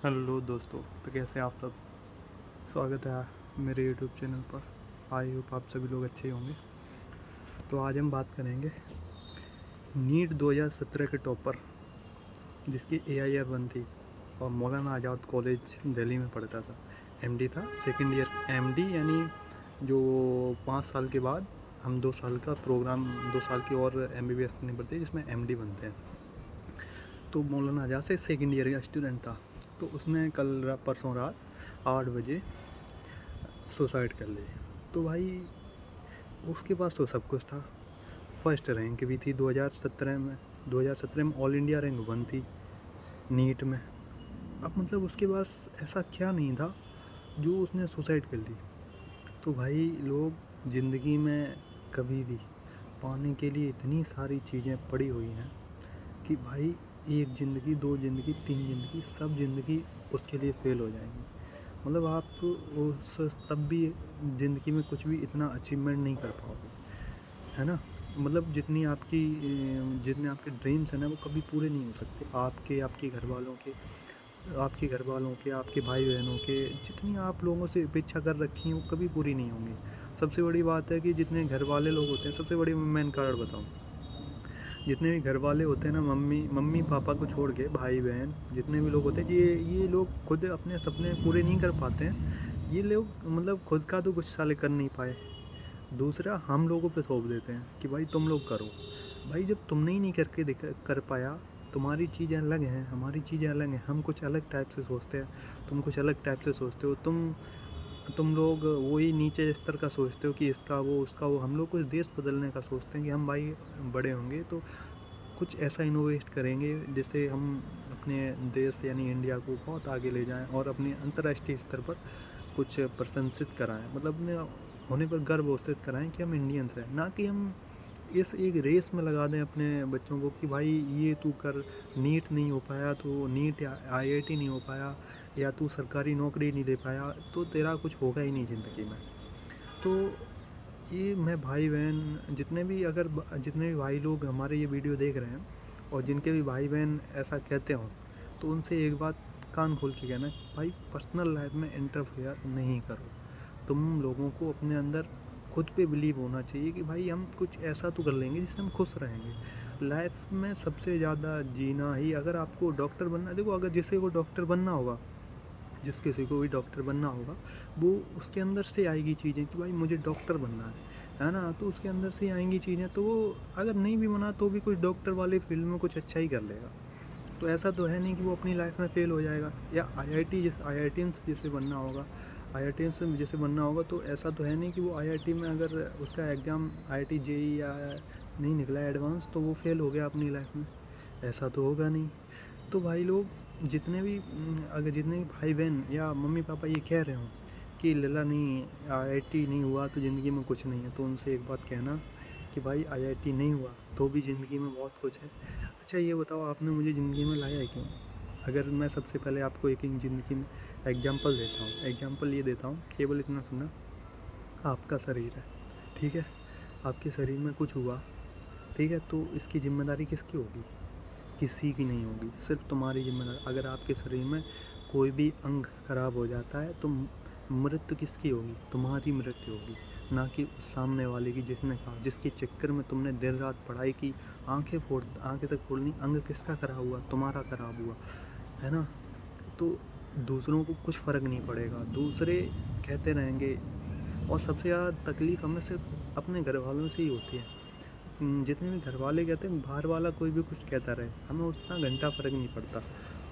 Hello दोस्तों, तो कैसे हैं आप सब। स्वागत है मेरे यूट्यूब चैनल पर। आई होप आप सभी लोग अच्छे होंगे। तो आज हम बात करेंगे नीट 2017 के टॉपर जिसकी AIR 1 थी और मौलाना आज़ाद कॉलेज दिल्ली में पढ़ता था। MD था, सेकंड ईयर MD, यानी जो 5 साल के बाद हम 2 साल का प्रोग्राम, 2 साल की और MBBS करनी पड़ती है जिसमें MD बनते हैं। तो मौलाना आज़ाद से सेकंड ईयर का स्टूडेंट था। तो उसने कल परसों रात 8 बजे सुसाइड कर ली। तो भाई उसके पास तो सब कुछ था। फर्स्ट रैंक भी थी 2017 में। 2017 में ऑल इंडिया रैंक 1 थी नीट में। अब मतलब उसके पास ऐसा क्या नहीं था जो उसने सुसाइड कर ली। तो भाई लोग ज़िंदगी में कभी भी पाने के लिए इतनी सारी चीज़ें पड़ी हुई हैं कि भाई एक ज़िंदगी, 2 ज़िंदगी, 3 ज़िंदगी, सब ज़िंदगी उसके लिए फ़ेल हो जाएंगी। मतलब आप उस तब भी ज़िंदगी में कुछ भी इतना अचीवमेंट नहीं कर पाओगे, है ना। मतलब जितने आपके ड्रीम्स हैं ना वो कभी पूरे नहीं हो सकते। आपके घर वालों के, आपके भाई बहनों के, जितनी आप लोगों से अपेक्षा कर रखी हैं वो कभी पूरी नहीं होंगी। सबसे बड़ी बात है कि जितने घर वाले लोग होते हैं, सबसे बड़ी मैं कारण बताऊँ, जितने भी घर वाले होते हैं ना, मम्मी पापा को छोड़ के, भाई बहन जितने भी लोग होते हैं, ये लोग खुद अपने सपने पूरे नहीं कर पाते हैं। ये लोग मतलब खुद का तो कुछ साले कर नहीं पाए, दूसरा हम लोगों पे थोप देते हैं कि भाई तुम लोग करो। भाई जब तुमने ही नहीं करके कर पाया, तुम्हारी चीज़ें अलग हैं, हमारी चीज़ें अलग हैं, हम कुछ अलग टाइप से सोचते हैं, तुम कुछ अलग टाइप से सोचते हो। तुम लोग वही नीचे स्तर का सोचते हो कि इसका वो उसका वो। हम लोग कुछ देश बदलने का सोचते हैं कि हम भाई बड़े होंगे तो कुछ ऐसा इनोवेट करेंगे जिससे हम अपने देश यानी इंडिया को बहुत आगे ले जाएं और अपने अंतर्राष्ट्रीय स्तर पर कुछ प्रशंसित कराएं। मतलब अपने होने पर गर्व घोषित कराएं कि हम इंडियंस हैं, ना कि हम इस एक रेस में लगा दें अपने बच्चों को कि भाई ये तू कर, नीट नहीं हो पाया तो नीट या IIT नहीं हो पाया, या तू सरकारी नौकरी नहीं ले पाया तो तेरा कुछ होगा ही नहीं ज़िंदगी में। तो ये मैं भाई बहन जितने भी भाई लोग हमारे ये वीडियो देख रहे हैं और जिनके भी भाई बहन ऐसा कहते हों, तो उनसे एक बात कान खोल के कहना, भाई पर्सनल लाइफ में इंटरफेयर नहीं करो। तुम लोगों को अपने अंदर खुद पे बिलीव होना चाहिए कि भाई हम कुछ ऐसा तो कर लेंगे जिससे हम खुश रहेंगे। लाइफ में सबसे ज़्यादा जीना ही, अगर आपको डॉक्टर बनना, देखो अगर जिस किसी को भी डॉक्टर बनना होगा, वो उसके अंदर से आएगी चीज़ें कि भाई मुझे डॉक्टर बनना है ना। तो उसके अंदर से आएंगी चीज़ें, तो वो अगर नहीं भी बना तो भी कुछ डॉक्टर वाले फील्ड में कुछ अच्छा ही कर लेगा। तो ऐसा तो है नहीं कि वो अपनी लाइफ में फ़ेल हो जाएगा। या IITians जैसे बनना होगा, IITians जैसे बनना होगा, तो ऐसा तो है नहीं कि वो IIT में अगर उसका एग्ज़ाम IIT JEE या नहीं निकला एडवांस तो वो फ़ेल हो गया अपनी लाइफ में। ऐसा तो होगा नहीं। तो भाई लोग जितने भी भाई बहन या मम्मी पापा ये कह रहे हों कि लला नहीं, IIT नहीं हुआ तो ज़िंदगी में कुछ नहीं है, तो उनसे एक बात कहना कि भाई IIT नहीं हुआ तो भी ज़िंदगी में बहुत कुछ है। अच्छा ये बताओ, आपने मुझे ज़िंदगी में लाया है क्यों? अगर मैं सबसे पहले आपको एक ज़िंदगी में एग्जांपल ये देता हूँ, केवल इतना सुनना। आपका शरीर है, ठीक है, आपके शरीर में कुछ हुआ, ठीक है, तो इसकी जिम्मेदारी किसकी होगी? किसी की नहीं होगी, सिर्फ तुम्हारी जिम्मेदारी। अगर आपके शरीर में कोई भी अंग खराब हो जाता है तो मृत्यु किसकी होगी? तुम्हारी मृत्यु होगी, ना कि उस सामने वाले की जिसने कहा, जिसके चक्कर में तुमने दिन रात पढ़ाई की, आंखें तक फोड़नी। अंग किसका खराब हुआ? तुम्हारा खराब हुआ, है ना। तो दूसरों को कुछ फ़र्क नहीं पड़ेगा, दूसरे कहते रहेंगे। और सबसे ज़्यादा तकलीफ़ हमें सिर्फ अपने घर वालों से ही होती है। जितने भी घर वाले कहते हैं, बाहर वाला कोई भी कुछ कहता रहे, हमें उतना घंटा फ़र्क नहीं पड़ता।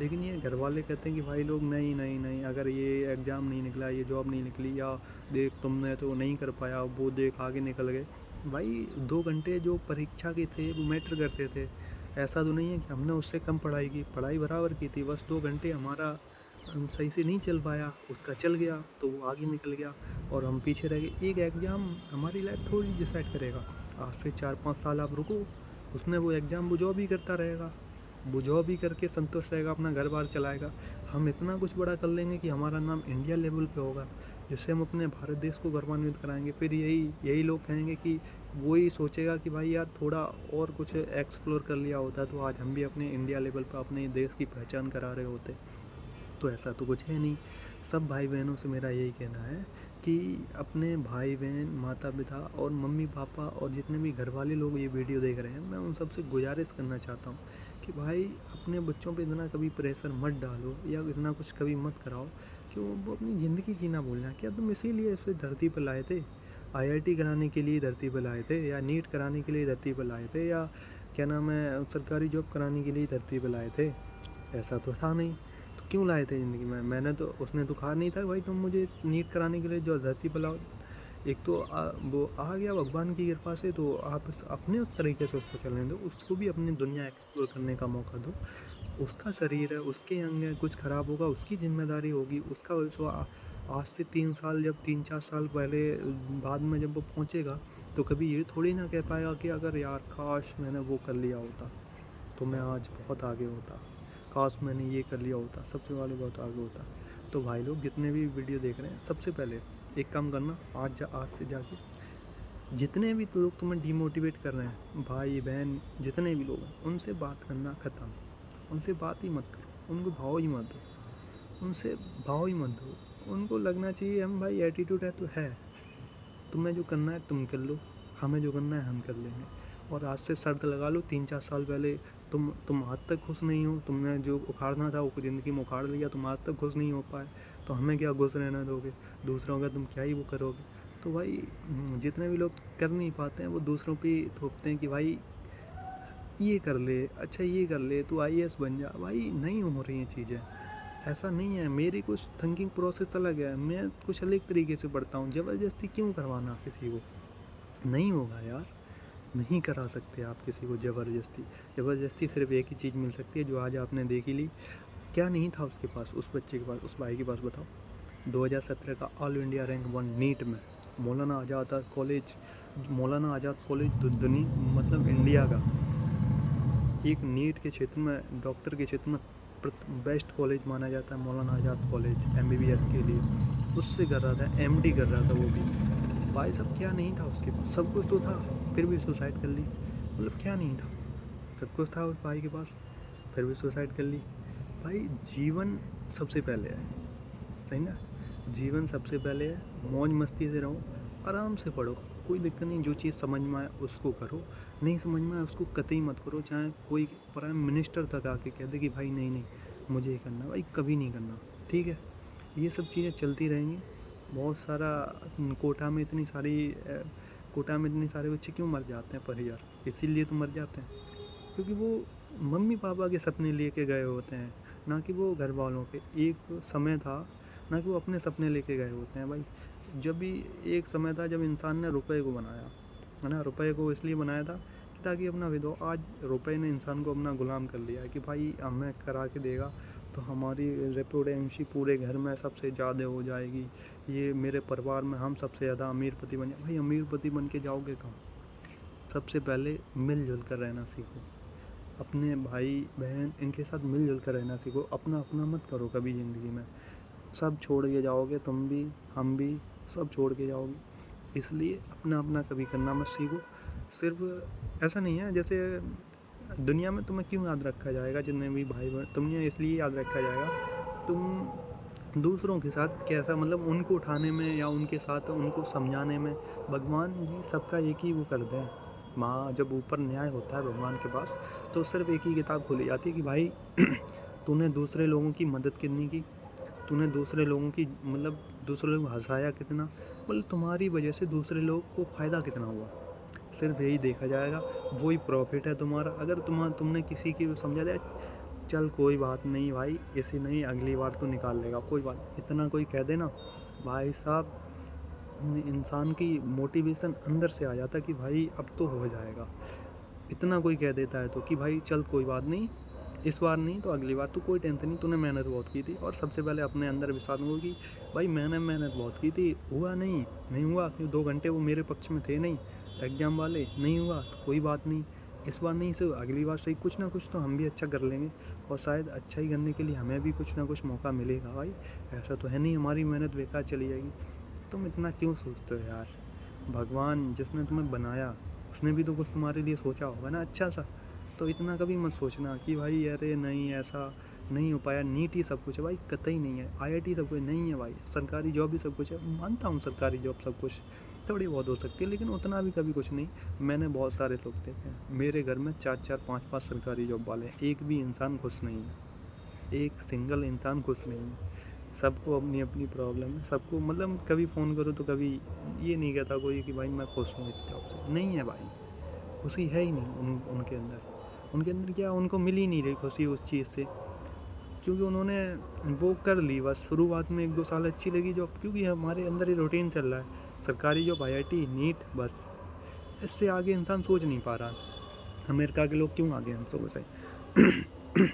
लेकिन ये घर वाले कहते हैं कि भाई लोग, नहीं नहीं नहीं, अगर ये एग्ज़ाम नहीं निकला, ये जॉब नहीं निकली, या देख तुमने तो नहीं कर पाया, वो देख आगे निकल गए। भाई 2 घंटे जो परीक्षा के थे वो मैटर करते थे। ऐसा तो नहीं है कि हमने उससे कम पढ़ाई की, पढ़ाई बराबर की थी, बस 2 घंटे हमारा सही से नहीं चल पाया, उसका चल गया तो वो आगे निकल गया और हम पीछे रह गए। एक एग्ज़ाम हमारी लाइफ थोड़ी डिसाइड करेगा। आज से 4-5 साल आप रुको, उसने वो एग्ज़ाम वो जॉब ही करता रहेगा, वो जॉब ही करके संतुष्ट रहेगा, अपना घर बार चलाएगा। हम इतना कुछ बड़ा कर लेंगे कि हमारा नाम इंडिया लेवल पे होगा, जिससे हम अपने भारत देश को गौरवान्वित कराएंगे। फिर यही लोग कहेंगे कि वही सोचेगा कि भाई यार थोड़ा और कुछ एक्सप्लोर कर लिया होता तो आज हम भी अपने इंडिया लेवल पर अपने देश की पहचान करा रहे होते। तो ऐसा तो कुछ है नहीं। सब भाई बहनों से मेरा यही कहना है कि अपने भाई बहन, माता पिता और मम्मी पापा और जितने भी घर वाले लोग ये वीडियो देख रहे हैं, मैं उन सबसे गुजारिश करना चाहता हूँ कि भाई अपने बच्चों पे इतना कभी प्रेशर मत डालो या इतना कुछ कभी मत कराओ कि वो अपनी ज़िंदगी जीना भूल जाए। क्या तुम इसीलिए इसे धरती पर लाए थे? आईआईटी कराने के लिए धरती पर लाए थे, या नीट कराने के लिए धरती पर लाए थे, या क्या नाम है सरकारी जॉब कराने के लिए धरती पर लाए थे? ऐसा तो था नहीं। तो क्यों लाए थे ज़िंदगी में? मैंने तो, उसने तो कहा नहीं था भाई तुम मुझे नीट कराने के लिए जो धरती पर लाओ। एक तो वो आ गया भगवान की कृपा से, तो आप अपने उस तरीके से उसको चलने दो, उसको भी अपनी दुनिया एक्सप्लोर करने का मौका दो। उसका शरीर है, उसके अंग है, कुछ ख़राब होगा उसकी जिम्मेदारी होगी। उसका आज से 3 साल, जब 3-4 साल पहले बाद में जब वो पहुँचेगा, तो कभी ये थोड़ी ना कह पाएगा कि अगर यार काश मैंने वो कर लिया होता तो मैं आज बहुत आगे होता, काश मैंने ये कर लिया होता, सबसे वाले बहुत आगे होता। तो भाई लोग जितने भी वीडियो देख रहे हैं, सबसे पहले एक काम करना, आज से जाके जितने भी लोग तुम्हें डिमोटिवेट कर रहे हैं, भाई बहन जितने भी लोग हैं, उनसे बात करना ख़त्म। उनसे बात ही मत करो, उनको भाव ही मत दो, उनसे भाव ही मत दो। उनको लगना चाहिए हम भाई एटीट्यूड है तो है, तुम्हें जो करना है तुम कर लो, हमें जो करना है हम कर लेंगे। और आज से शर्त लगा लो, 3-4 साल पहले तुम आज तक खुश नहीं हो, तुमने जो उखाड़ना था वो ज़िंदगी में उखाड़ लिया, तुम आज तक खुश नहीं हो पाए, तो हमें क्या खुश रहना दोगे? दूसरों का तुम क्या ही वो करोगे? तो भाई जितने भी लोग कर नहीं पाते हैं, वो दूसरों पे थोपते हैं कि भाई ये कर ले, अच्छा ये कर ले, तू आईएएस बन जा। भाई नहीं हो रही हैं चीज़ें, ऐसा नहीं है। मेरी कुछ थिंकिंग प्रोसेस अलग है, मैं कुछ अलग तरीके से पढ़ता हूँ। ज़बरदस्ती क्यों करवाना किसी को? नहीं होगा यार, नहीं करा सकते आप किसी को ज़बरदस्ती। ज़बरदस्ती सिर्फ एक ही चीज़ मिल सकती है जो आज आपने देख ही ली। क्या नहीं था उसके पास, उस बच्चे के पास, उस भाई के पास, बताओ? 2017 का ऑल इंडिया रैंक 1 नीट में मौलाना आज़ाद कॉलेज, मौलाना आज़ाद कॉलेज मतलब इंडिया का एक नीट के क्षेत्र में, डॉक्टर के क्षेत्र में बेस्ट कॉलेज माना जाता है मौलाना आज़ाद कॉलेज एमबीबीएस के लिए। उससे कर रहा था, एमडी कर रहा था वो भी। भाई साहब क्या नहीं था उसके पास? सब कुछ तो था, फिर भी सुसाइड कर ली। मतलब क्या नहीं था? सब कुछ था उस भाई के पास, फिर भी सुसाइड कर ली। भाई जीवन सबसे पहले है, सही ना? जीवन सबसे पहले है, मौज मस्ती से रहो, आराम से पढ़ो, कोई दिक्कत नहीं। जो चीज़ समझ में आए उसको करो, नहीं समझ में आए उसको कतई मत करो। चाहे कोई प्राइम मिनिस्टर तक आके कह दे कि भाई नहीं नहीं मुझे ये करना, भाई कभी नहीं करना, ठीक है? ये सब चीज़ें चलती रहेंगी। बहुत सारा कोटा में इतनी सारे बच्चे क्यों मर जाते हैं पर यार? इसीलिए तो मर जाते हैं क्योंकि वो मम्मी पापा के सपने लेके गए होते हैं, ना कि वो घर वालों के। एक समय था ना कि वो अपने सपने लेके गए होते हैं भाई। जब भी एक समय था जब इंसान ने रुपए को बनाया, है ना? रुपए को इसलिए बनाया था कि ताकि अपना विदो, आज रुपए ने इंसान को अपना गुलाम कर लिया है कि भाई हमें करा के देगा तो हमारी रेपुटेंसी पूरे घर में सबसे ज़्यादा हो जाएगी, ये मेरे परिवार में हम सबसे ज़्यादा अमीरपति बन जाए। भाई अमीरपति बन के जाओगे कहाँ? सबसे पहले मिलजुल कर रहना सीखो, अपने भाई बहन इनके साथ मिलजुल कर रहना सीखो। अपना अपना मत करो कभी ज़िंदगी में, सब छोड़ के जाओगे, तुम भी हम भी सब छोड़ के जाओगे। इसलिए अपना अपना कभी करना मत सीखो। सिर्फ ऐसा नहीं है, जैसे दुनिया में तुम्हें क्यों याद रखा जाएगा, जितने भी भाई बहन, तुम्हें इसलिए याद रखा जाएगा तुम दूसरों के साथ कैसा, मतलब उनको उठाने में या उनके साथ उनको समझाने में। भगवान जी सबका एक ही वो करते हैं, माँ जब ऊपर न्याय होता है भगवान के पास, तो सिर्फ एक ही किताब खोली जाती है कि भाई तूने दूसरे लोगों की मदद कितनी की, तूने दूसरे लोगों की, मतलब दूसरे लोगों को हंसाया कितना, मतलब तुम्हारी वजह से दूसरे लोगों को फ़ायदा कितना हुआ, सिर्फ यही देखा जाएगा। वही प्रॉफिट है तुम्हारा। अगर तुमने किसी की समझा दिया, चल कोई बात नहीं भाई, इसे नहीं अगली बार तो निकाल लेगा, कोई बात, इतना कोई कह देना भाई साहब, इंसान की मोटिवेशन अंदर से आ जाता है कि भाई अब तो हो जाएगा। इतना कोई कह देता है तो कि भाई चल कोई बात नहीं, इस बार नहीं तो अगली बार, तो कोई टेंशन नहीं, तूने मेहनत बहुत की थी। और सबसे पहले अपने अंदर विश्वास हो कि भाई मैंने मेहनत बहुत की थी, हुआ नहीं हुआ, क्योंकि 2 घंटे वो मेरे पक्ष में थे नहीं, एग्ज़ाम वाले, नहीं हुआ तो कोई बात नहीं, इस बार नहीं से अगली बार सही, कुछ ना कुछ तो हम भी अच्छा कर लेंगे, और शायद अच्छा ही करने के लिए हमें भी कुछ ना कुछ मौका मिलेगा भाई। ऐसा तो है नहीं हमारी मेहनत बेकार चली जाएगी। तुम इतना क्यों सोचते हो यार? भगवान जिसने तुम्हें बनाया उसने भी तो कुछ तुम्हारे लिए सोचा होगा ना अच्छा सा। तो इतना कभी मत सोचना कि भाई अरे नहीं ऐसा, नहीं हो पाया, नीट ही सब कुछ है भाई, कतई नहीं है। IIT सब कुछ नहीं है भाई, सरकारी जॉब ही सब कुछ है। मानता हूँ सरकारी जॉब सब कुछ थोड़ी बहुत हो सकती है, लेकिन उतना भी कभी कुछ नहीं। मैंने बहुत सारे लोग देखे हैं, मेरे घर में 4-4 5-5 सरकारी जॉब वाले हैं, एक भी इंसान खुश नहीं है, एक सिंगल इंसान खुश नहीं है। सबको अपनी अपनी प्रॉब्लम है, सबको मतलब कभी फ़ोन करो तो कभी ये नहीं कहता कोई कि भाई मैं खुश हूँ इस जॉब से, नहीं है भाई, खुशी है ही नहीं उनके अंदर। उनके अंदर क्या, उनको मिल ही नहीं रही खुशी उस चीज़ से, क्योंकि उन्होंने वो कर ली बस। शुरुआत में 1-2 साल अच्छी लगी जॉब, क्योंकि हमारे अंदर ही रूटीन चल रहा है, सरकारी जॉब, IIT, नीट, बस इससे आगे इंसान सोच नहीं पा रहा। अमेरिका के लोग क्यों आगे हैं हमसे से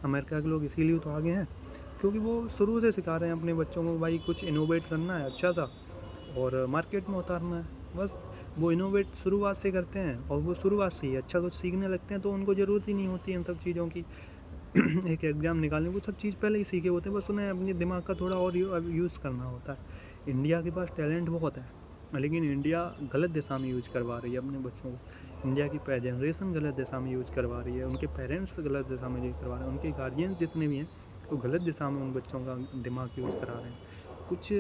अमेरिका के लोग इसीलिए तो आगे हैं क्योंकि वो शुरू से सिखा रहे हैं अपने बच्चों को भाई कुछ इनोवेट करना है अच्छा सा और मार्केट में उतारना है, बस वो इनोवेट शुरुआत से करते हैं और वो शुरुआत से ही अच्छा कुछ सीखने लगते हैं, तो उनको ज़रूरत ही नहीं होती इन सब चीज़ों की एक एग्ज़ाम निकालने, वो सब चीज़ पहले ही सीखे होते हैं, बस उन्हें अपने दिमाग का थोड़ा और यूज़ करना होता है। इंडिया के पास टैलेंट बहुत है, लेकिन इंडिया गलत दिशा में यूज करवा रही है अपने बच्चों को। इंडिया की जनरेशन गलत दिशा में यूज करवा रही है, उनके पेरेंट्स गलत दिशा में यूज करवा रहे हैं, उनके गार्जियंस जितने भी हैं वो गलत दिशा में उन बच्चों का दिमाग यूज करा रहे हैं। कुछ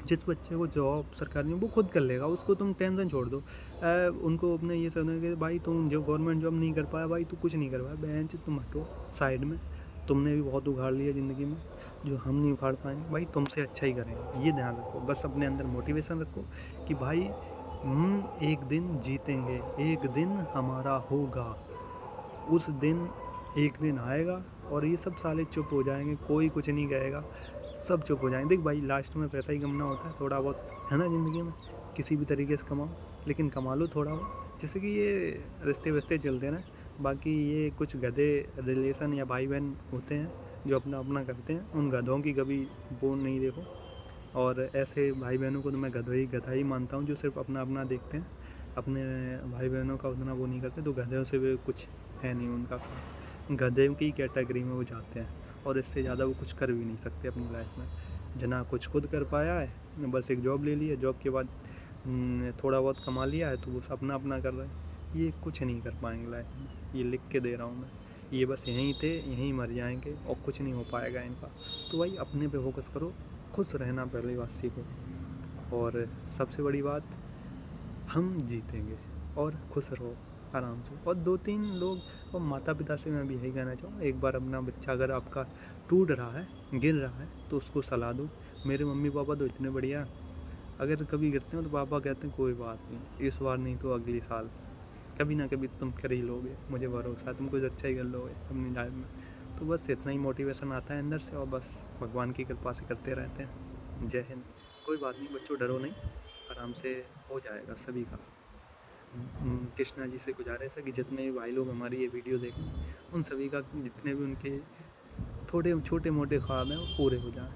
जिस बच्चे को जॉब सरकारी नहीं वो खुद कर लेगा, उसको तुम टेंशन छोड़ दो। उनको अपने ये समझना कि भाई तुम जो गवर्नमेंट जॉब नहीं कर पाया, भाई तू कुछ नहीं कर पाया, बेंच तुम हटो साइड में, तुमने भी बहुत उखाड़ लिया ज़िंदगी में, जो हम नहीं उखाड़ पाएंगे भाई तुमसे अच्छा ही करेंगे, ये ध्यान रखो। बस अपने अंदर मोटिवेशन रखो कि भाई हम एक दिन जीतेंगे, एक दिन हमारा होगा, उस दिन एक दिन आएगा और ये सब साले चुप हो जाएंगे, कोई कुछ नहीं कहेगा, सब चुप हो जाएंगे। देख भाई लास्ट में पैसा ही कमाना होता है, थोड़ा बहुत है ना ज़िंदगी में, किसी भी तरीके से कमाओ, लेकिन कमा लो थोड़ा बहुत, जैसे कि ये रिश्ते वस्ते चलते हैं ना। बाकी ये कुछ गधे रिलेशन या भाई बहन होते हैं जो अपना अपना करते हैं, उन गधों की कभी वो नहीं देखो। और ऐसे भाई बहनों को तो मैं गधा ही मानता हूँ जो सिर्फ अपना अपना देखते हैं, अपने भाई बहनों का उतना वो नहीं करते, तो गधों से भी कुछ है नहीं उनका खास, गधे की कैटेगरी में वो जाते हैं और इससे ज़्यादा वो कुछ कर भी नहीं सकते अपनी लाइफ में। जना कुछ खुद कर पाया है, बस एक जॉब ले ली है, जॉब के बाद थोड़ा बहुत कमा लिया है तो वो अपना अपना कर रहे हैं, ये कुछ नहीं कर पाएंगे लाइफ में, ये लिख के दे रहा हूँ मैं। ये बस यहीं थे यहीं मर जाएंगे और कुछ नहीं हो पाएगा इनका। तो भाई अपने पे फोकस करो, खुश रहना पहली बात सीखो, और सबसे बड़ी बात हम जीतेंगे, और खुश रहो आराम से। और 2-3 लोग और माता पिता से मैं भी यही कहना चाहूँगा, एक बार अपना बच्चा अगर आपका टूट रहा है, गिर रहा है, तो उसको सलाह दो। मेरे मम्मी पापा तो इतने बढ़िया, अगर कभी गिरते हो तो पापा कहते हैं कोई बात नहीं, इस बार नहीं तो अगले साल कभी ना कभी तुम कर ही लोगे, मुझे भरोसा है तुम कुछ अच्छा ही कर लोगे अपनी लाइफ में। तो बस इतना ही मोटिवेशन आता है अंदर से, और बस भगवान की कृपा से करते रहते हैं। जय हिंद। कोई बात नहीं बच्चों, डरो नहीं, आराम से हो जाएगा सभी का। कृष्णा जी से गुजारिश है कि जितने भी भाई लोग हमारी ये वीडियो देखें, उन सभी का जितने भी उनके थोड़े छोटे मोटे ख्वाब हैं वो पूरे हो जाएं।